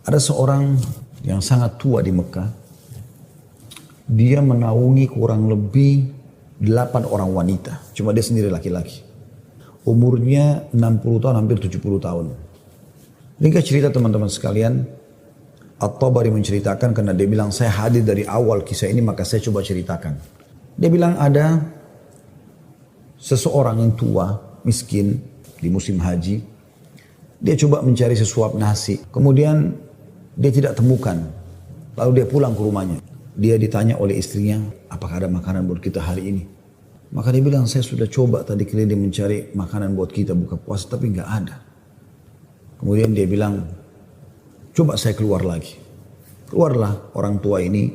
Ada seorang yang sangat tua di Mekah. Dia menaungi kurang lebih 8 orang wanita. Cuma dia sendiri laki-laki. Umurnya 60 tahun, hampir 70 tahun. Ringkas cerita teman-teman sekalian. At-Tabari menceritakan karena dia bilang saya hadir dari awal kisah ini maka saya coba ceritakan. Dia bilang ada seseorang yang tua, miskin di musim haji. Dia coba mencari sesuap nasi. Kemudian dia tidak temukan. Lalu dia pulang ke rumahnya. Dia ditanya oleh istrinya, apakah ada makanan buat kita hari ini? Maka dia bilang, saya sudah coba tadi keliling mencari makanan buat kita buka puasa, tapi nggak ada. Kemudian dia bilang, coba saya keluar lagi. Keluarlah orang tua ini,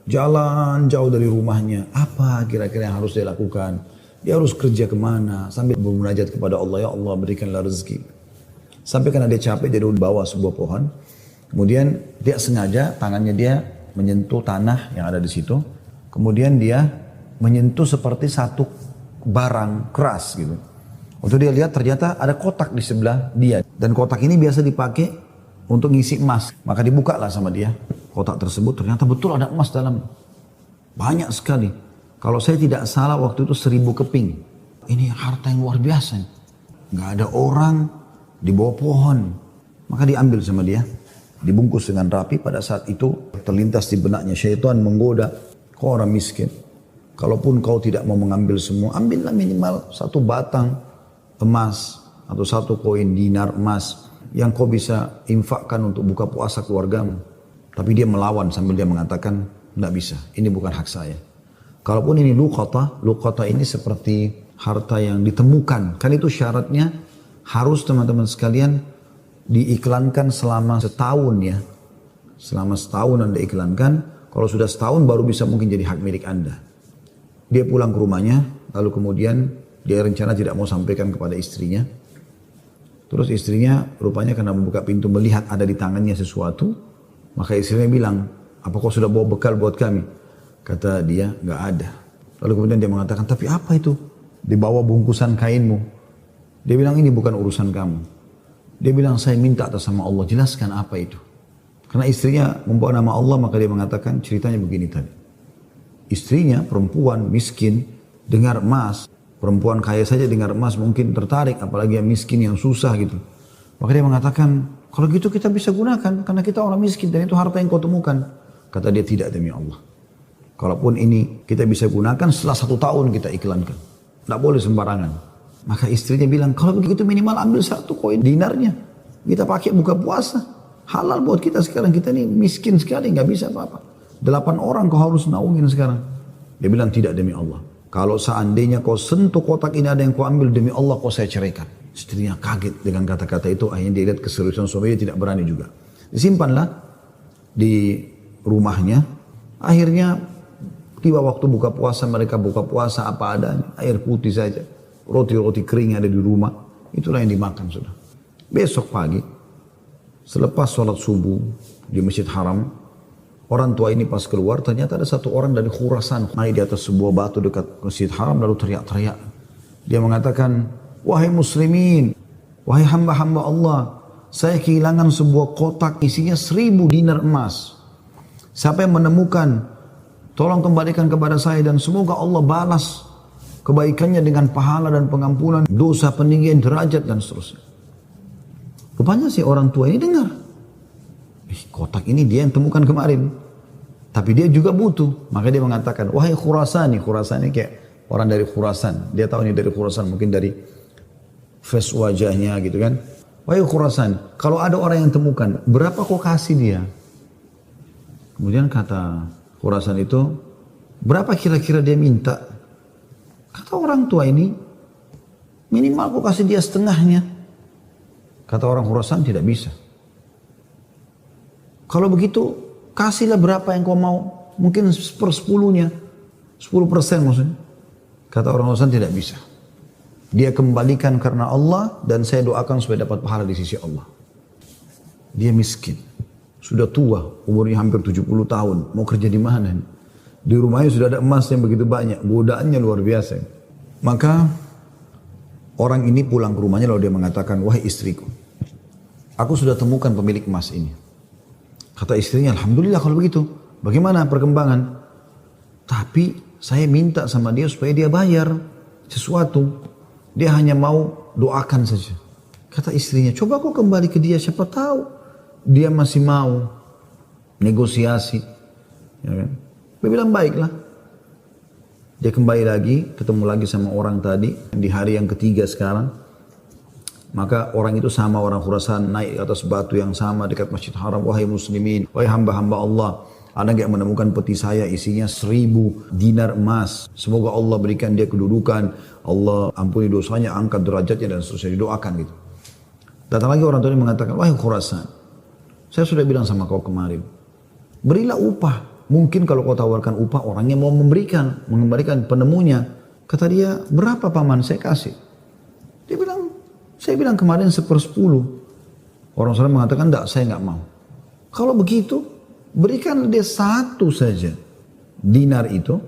jalan jauh dari rumahnya. Apa kira-kira yang harus dia lakukan? Dia harus kerja kemana? Sambil bermunajat kepada Allah, ya Allah berikanlah rezeki. Sampai karena dia capek, dia dulu bawa sebuah pohon. Kemudian dia sengaja tangannya dia menyentuh tanah yang ada di situ. Kemudian dia menyentuh seperti satu barang keras gitu. Untuk dia lihat ternyata ada kotak di sebelah dia. Dan kotak ini biasa dipakai untuk ngisi emas. Maka dibukalah sama dia. Kotak tersebut ternyata betul ada emas dalam. Banyak sekali. Kalau saya tidak salah waktu itu 1000 keping. Ini harta yang luar biasa. Nggak ada orang di bawah pohon. Maka diambil sama dia. Dibungkus dengan rapi. Pada saat itu terlintas di benaknya syaitan menggoda. Kau orang miskin. Kalaupun kau tidak mau mengambil semua, ambillah minimal 1 batang emas atau 1 koin dinar emas yang kau bisa infakkan untuk buka puasa keluargamu. Tapi dia melawan sambil dia mengatakan, tidak bisa, ini bukan hak saya. Kalaupun ini luqata ini seperti harta yang ditemukan. Kan itu syaratnya harus teman-teman sekalian diiklankan selama setahun ya. Selama setahun Anda iklankan, kalau sudah setahun baru bisa mungkin jadi hak milik Anda. Dia pulang ke rumahnya, lalu kemudian dia rencana tidak mau sampaikan kepada istrinya. Terus istrinya rupanya karena membuka pintu melihat ada di tangannya sesuatu, maka istrinya bilang, apa kau sudah bawa bekal buat kami? Kata dia, nggak ada. Lalu kemudian dia mengatakan, tapi apa itu? Di bawah bungkusan kainmu. Dia bilang, ini bukan urusan kamu. Dia bilang, saya minta atas sama Allah, jelaskan apa itu. Karena istrinya membawa nama Allah, maka dia mengatakan ceritanya begini tadi. Istrinya perempuan miskin dengar emas, perempuan kaya saja dengar emas mungkin tertarik, apalagi yang miskin yang susah gitu. Maka dia mengatakan, kalau gitu kita bisa gunakan karena kita orang miskin dan itu harta yang kau temukan. Kata dia, tidak demi Allah. Kalaupun ini kita bisa gunakan setelah 1 tahun kita iklankan. Tidak boleh sembarangan. Maka istrinya bilang, kalau begitu minimal ambil 1 koin dinarnya. Kita pakai buka puasa. Halal buat kita sekarang, kita ini miskin sekali, nggak bisa apa-apa. 8 orang kau harus naungin sekarang. Dia bilang tidak demi Allah. Kalau seandainya kau sentuh kotak ini ada yang kau ambil demi Allah kau saya ceraikan. Istrinya kaget dengan kata-kata itu. Akhirnya dia lihat keseriusan suaminya tidak berani juga. Disimpanlah di rumahnya. Akhirnya tiba waktu buka puasa mereka buka puasa apa adanya. Air putih saja. Roti-roti kering ada di rumah. Itulah yang dimakan sudah. Besok pagi selepas sholat subuh di Masjid Haram. Orang tua ini pas keluar ternyata ada 1 orang dari Khurasan naik di atas sebuah batu dekat Masjid Haram lalu teriak-teriak. Dia mengatakan, wahai muslimin, wahai hamba-hamba Allah, saya kehilangan sebuah kotak isinya 1000 dinar emas. Siapa yang menemukan, tolong kembalikan kepada saya dan semoga Allah balas kebaikannya dengan pahala dan pengampunan dosa, peninggian derajat dan seterusnya. Rupanya si orang tua ini dengar. Kotak ini dia yang temukan kemarin. Tapi dia juga butuh. Maka dia mengatakan, wahai Khurasani. Khurasani kayak orang dari Khurasan. Dia tahu ini dari Khurasan. Mungkin dari face wajahnya gitu kan. Wahai Khurasan. Kalau ada orang yang temukan, berapa kau kasih dia? Kemudian kata Khurasan itu, berapa kira-kira dia minta? Kata orang tua ini, minimal kau kasih dia setengahnya. Kata orang Khurasan, tidak bisa. Kalau begitu, kasihlah berapa yang kau mau. Mungkin 1/10-nya. 10% maksudnya. Kata orang Khurasan, tidak bisa. Dia kembalikan karena Allah dan saya doakan supaya dapat pahala di sisi Allah. Dia miskin. Sudah tua, umurnya hampir 70 tahun. Mau kerja di mana? Di rumahnya sudah ada emas yang begitu banyak. Godaannya luar biasa. Maka orang ini pulang ke rumahnya lalu dia mengatakan, wahai istriku, aku sudah temukan pemilik emas ini. Kata istrinya, alhamdulillah kalau begitu. Bagaimana perkembangan? Tapi saya minta sama dia supaya dia bayar sesuatu. Dia hanya mau doakan saja. Kata istrinya, coba kau kembali ke dia, siapa tahu dia masih mau negosiasi. Ya kan? Dia bilang baiklah. Dia kembali lagi, ketemu lagi sama orang tadi di hari yang ketiga sekarang. Maka orang itu sama orang Khurasan naik atas batu yang sama dekat Masjid Haram. Wahai muslimin, wahai hamba-hamba Allah, ada nggak menemukan peti saya isinya 1000 dinar emas. Semoga Allah berikan dia kedudukan, Allah ampuni dosanya, angkat derajatnya dan seterusnya, didoakan gitu. Datang lagi orang tua ini mengatakan, wahai Khurasan, saya sudah bilang sama kau kemarin, berilah upah. Mungkin kalau kau tawarkan upah, orangnya mau mengembalikan penemunya. Kata dia, berapa paman saya kasih? Dia bilang, saya bilang kemarin 1/10. Orang sana mengatakan, enggak, saya enggak mau. Kalau begitu, berikan dia 1 saja dinar itu,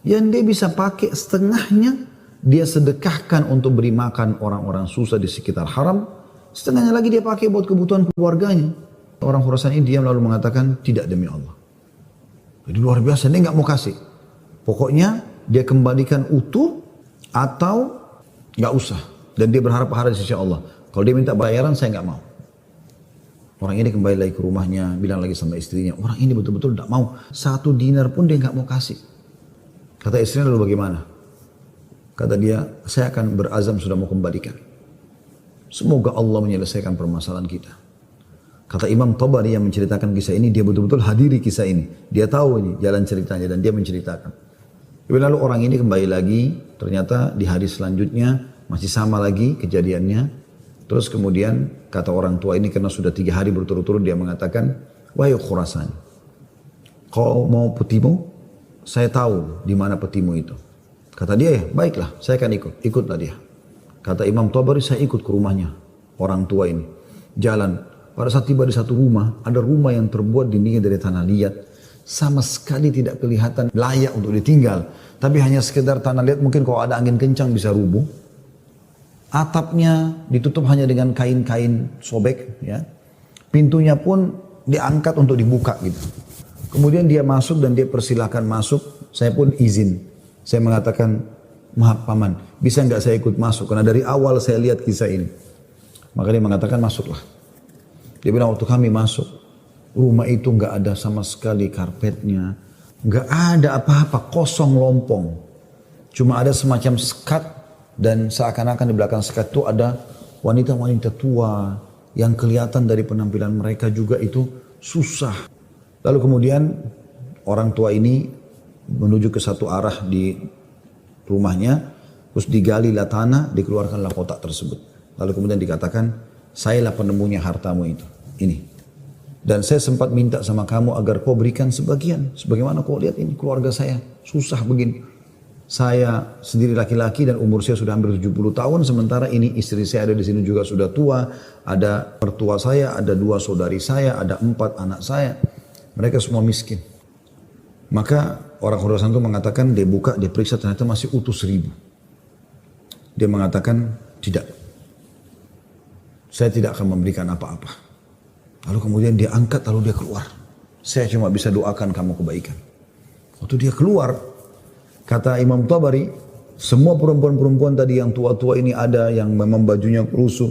yang dia bisa pakai setengahnya, dia sedekahkan untuk beri makan orang-orang susah di sekitar haram, setengahnya lagi dia pakai buat kebutuhan keluarganya. Orang Khurasan ini diam lalu mengatakan, tidak demi Allah. Jadi luar biasa, dia nggak mau kasih. Pokoknya dia kembalikan utuh atau nggak usah. Dan dia berharap pahala di sisi Allah. Kalau dia minta bayaran, saya nggak mau. Orang ini kembali lagi ke rumahnya, bilang lagi sama istrinya, orang ini betul-betul nggak mau. 1 dinar pun dia nggak mau kasih. Kata istrinya, lalu bagaimana? Kata dia, saya akan berazam sudah mau kembalikan. Semoga Allah menyelesaikan permasalahan kita. Kata Imam Tabari yang menceritakan kisah ini, dia betul-betul hadiri kisah ini. Dia tahu ini jalan ceritanya dan dia menceritakan. Lalu orang ini kembali lagi, ternyata di hari selanjutnya masih sama lagi kejadiannya. Terus kemudian kata orang tua ini karena sudah 3 hari berturut-turut dia mengatakan, wahai Khurasan, kau mau petimu? Saya tahu di mana petimu itu. Kata dia, ya baiklah, saya akan ikut. Ikutlah dia. Kata Imam Tabari, saya ikut ke rumahnya orang tua ini. Jalan. Pada saat tiba di satu rumah, ada rumah yang terbuat dindingnya dari tanah liat. Sama sekali tidak kelihatan layak untuk ditinggal. Tapi hanya sekedar tanah liat, mungkin kalau ada angin kencang bisa rubuh. Atapnya ditutup hanya dengan kain-kain sobek. Ya. Pintunya pun diangkat untuk dibuka gitu. Kemudian dia masuk dan dia persilahkan masuk. Saya pun izin. Saya mengatakan, maaf paman, bisa nggak saya ikut masuk? Karena dari awal saya lihat kisah ini. Maka dia mengatakan masuklah. Dia bilang waktu kami masuk, rumah itu nggak ada sama sekali karpetnya, nggak ada apa-apa, kosong lompong. Cuma ada semacam sekat dan seakan-akan di belakang sekat itu ada wanita-wanita tua yang kelihatan dari penampilan mereka juga itu susah. Lalu kemudian orang tua ini menuju ke satu arah di rumahnya, terus digalilah tanah, dikeluarkanlah kotak tersebut. Lalu kemudian dikatakan, sayalah penemunya hartamu itu. Ini. Dan saya sempat minta sama kamu agar kau berikan sebagian. Sebagaimana kau lihat ini keluarga saya susah begini. Saya sendiri laki-laki dan umur saya sudah hampir 70 tahun. Sementara ini istri saya ada di sini juga sudah tua. Ada mertua saya, ada 2 saudari saya, ada 4 anak saya. Mereka semua miskin. Maka orang Khurasan itu mengatakan, dia buka, dia periksa ternyata masih utuh 1000. Dia mengatakan, tidak. Saya tidak akan memberikan apa-apa. Lalu kemudian dia angkat, lalu dia keluar. Saya cuma bisa doakan kamu kebaikan. Waktu dia keluar, kata Imam Tabari, semua perempuan-perempuan tadi yang tua-tua ini ada, yang memang bajunya lusuh.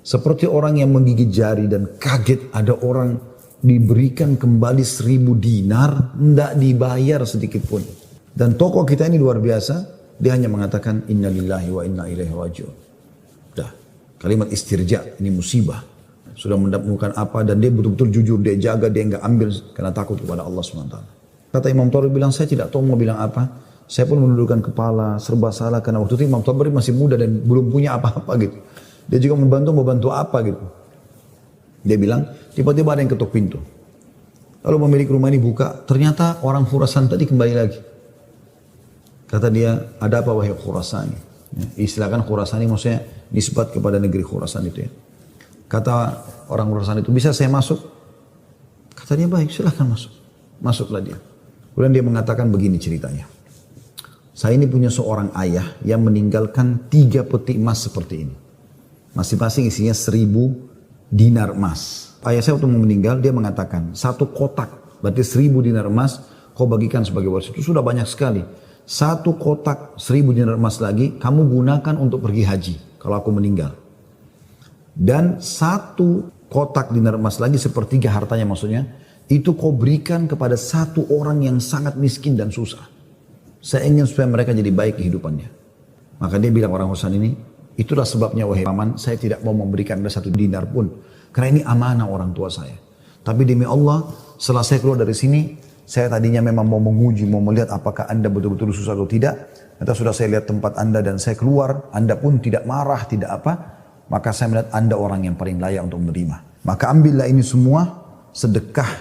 Seperti orang yang menggigit jari dan kaget ada orang diberikan kembali 1000 dinar, tidak dibayar sedikit pun. Dan tokoh kita ini luar biasa, dia hanya mengatakan, inna lillahi wa inna ilaihi raji'un. Dah, kalimat istirja, ini musibah. Sudah mendapatkan apa dan dia betul-betul jujur, dia jaga, dia enggak ambil karena takut kepada Allah SWT. Kata Imam Tabari bilang, saya tidak tahu mau bilang apa. Saya pun menundukkan kepala, serba salah karena waktu itu Imam Tabari masih muda dan belum punya apa-apa gitu. Dia juga mau bantu apa gitu. Dia bilang, tiba-tiba ada yang ketuk pintu. Lalu pemilik rumah ini buka, ternyata orang Khurasan tadi kembali lagi. Kata dia, ada apa wahai Khurasani? Ya, istilahkan Khurasani maksudnya nisbat kepada negeri Khurasan itu ya. Kata orang Khurasan itu, bisa saya masuk? Kata dia, baik silahkan masuk. Masuklah dia. Kemudian dia mengatakan begini ceritanya. Saya ini punya seorang ayah yang meninggalkan 3 peti emas seperti ini. Masing-masing isinya 1000 dinar emas. Ayah saya waktu mau meninggal, dia mengatakan, 1 kotak, berarti 1000 dinar emas, kau bagikan sebagai waris. Itu sudah banyak sekali. 1 kotak 1000 dinar emas lagi, kamu gunakan untuk pergi haji, kalau aku meninggal. Dan 1 kotak dinar emas lagi, sepertiga hartanya maksudnya, itu kau berikan kepada 1 orang yang sangat miskin dan susah. Saya ingin supaya mereka jadi baik kehidupannya. Maka dia bilang orang Husain ini, itulah sebabnya wahai paman, saya tidak mau memberikan Anda 1 dinar pun. Karena ini amanah orang tua saya. Tapi demi Allah, setelah saya keluar dari sini, saya tadinya memang mau menguji, mau melihat apakah Anda betul-betul susah atau tidak. Ternyata sudah saya lihat tempat Anda dan saya keluar, Anda pun tidak marah, tidak apa. Maka saya melihat Anda orang yang paling layak untuk menerima. Maka ambillah ini semua sedekah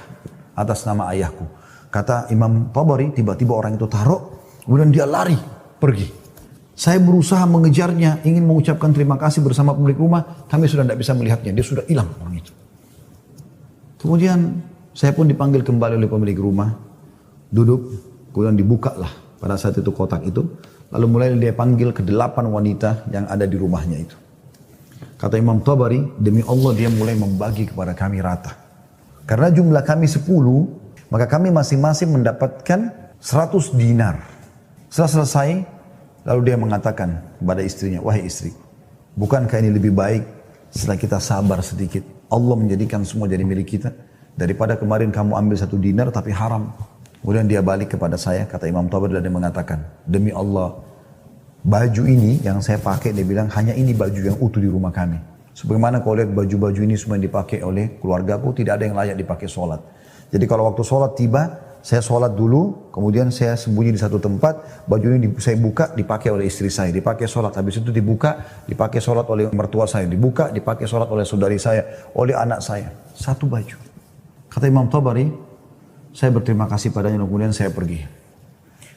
atas nama ayahku. Kata Imam Tabari, tiba-tiba orang itu taruh, kemudian dia lari, pergi. Saya berusaha mengejarnya, ingin mengucapkan terima kasih bersama pemilik rumah, kami sudah tidak bisa melihatnya, dia sudah hilang orang itu. Kemudian saya pun dipanggil kembali oleh pemilik rumah, duduk, kemudian dibukalah pada saat itu kotak itu, lalu mulai dia panggil ke 8 wanita yang ada di rumahnya itu. Kata Imam Tabari, demi Allah dia mulai membagi kepada kami rata. Karena jumlah kami 10, maka kami masing-masing mendapatkan 100 dinar. Setelah selesai, lalu dia mengatakan kepada istrinya, wahai istri, bukankah ini lebih baik setelah kita sabar sedikit, Allah menjadikan semua jadi milik kita, daripada kemarin kamu ambil 1 dinar tapi haram. Kemudian dia balik kepada saya, kata Imam Tabari, dan dia mengatakan, demi Allah, baju ini yang saya pakai, dia bilang, hanya ini baju yang utuh di rumah kami. Sebagaimana kau lihat baju-baju ini semua yang dipakai oleh keluargaku, tidak ada yang layak dipakai sholat. Jadi kalau waktu sholat tiba, saya sholat dulu, kemudian saya sembunyi di satu tempat, baju ini saya buka, dipakai oleh istri saya, dipakai sholat. Habis itu dibuka, dipakai sholat oleh mertua saya, dibuka, dipakai sholat oleh saudari saya, oleh anak saya. 1 baju. Kata Imam Tabari, saya berterima kasih padanya, kemudian saya pergi.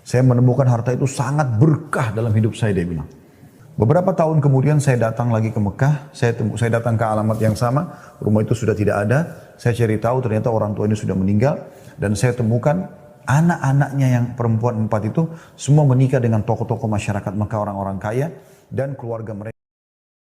Saya menemukan harta itu sangat berkah dalam hidup saya, dia bilang. Beberapa tahun kemudian saya datang lagi ke Mekah, saya datang ke alamat yang sama, rumah itu sudah tidak ada, saya cari tahu ternyata orang tua ini sudah meninggal, dan saya temukan anak-anaknya yang perempuan 4 itu semua menikah dengan tokoh-tokoh masyarakat Mekah, orang-orang kaya, dan keluarga mereka.